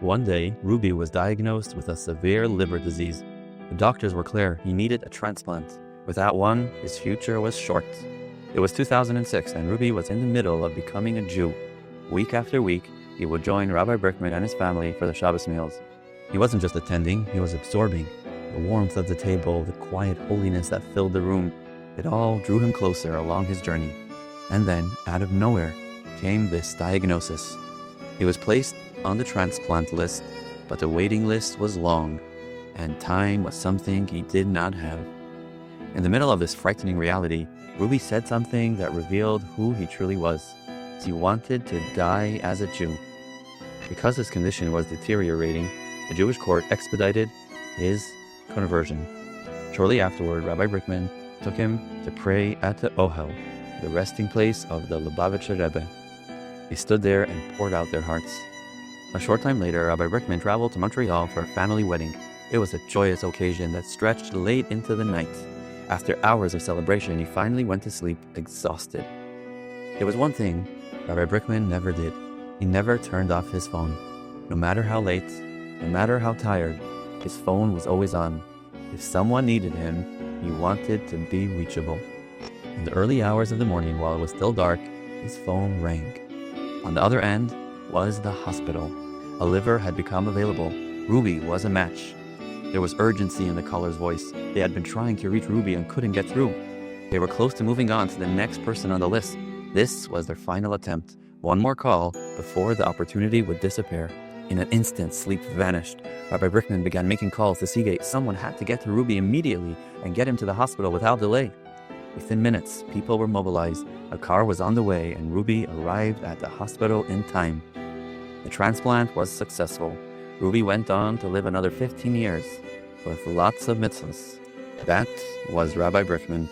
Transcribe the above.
One day, Ruby was diagnosed with a severe liver disease. The doctors were clear he needed a transplant. Without one, his future was short. It was 2006, and Ruby was in the middle of becoming a Jew. Week after week, he would join Rabbi Brikman and his family for the Shabbos meals. He wasn't just attending, he was absorbing. The warmth of the table, the quiet holiness that filled the room, it all drew him closer along his journey. And then, out of nowhere, came this diagnosis. He was placed on the transplant list, but the waiting list was long, and time was something he did not have. In the middle of this frightening reality, Ruby said something that revealed who he truly was. He wanted to die as a Jew. Because his condition was deteriorating, the Jewish court expedited his conversion. Shortly afterward, Rabbi Brikman took him to pray at the Ohel, the resting place of the Lubavitcher Rebbe. They stood there and poured out their hearts. A short time later, Rabbi Brikman traveled to Montreal for a family wedding. It was a joyous occasion that stretched late into the night. After hours of celebration, he finally went to sleep, exhausted. There was one thing Rabbi Brikman never did. He never turned off his phone. No matter how late, no matter how tired, his phone was always on. If someone needed him, he wanted to be reachable. In the early hours of the morning, while it was still dark, his phone rang. On the other end was the hospital. A liver had become available. Ruby was a match. There was urgency in the caller's voice. They had been trying to reach Ruby and couldn't get through. They were close to moving on to the next person on the list. This was their final attempt. One more call before the opportunity would disappear. In an instant, sleep vanished. Rabbi Brikman began making calls to Seagate. Someone had to get to Ruby immediately and get him to the hospital without delay. Within minutes, people were mobilized. A car was on the way, and Ruby arrived at the hospital in time. The transplant was successful. Ruby went on to live another 15 years with lots of mitzvahs. That was Rabbi Brikman.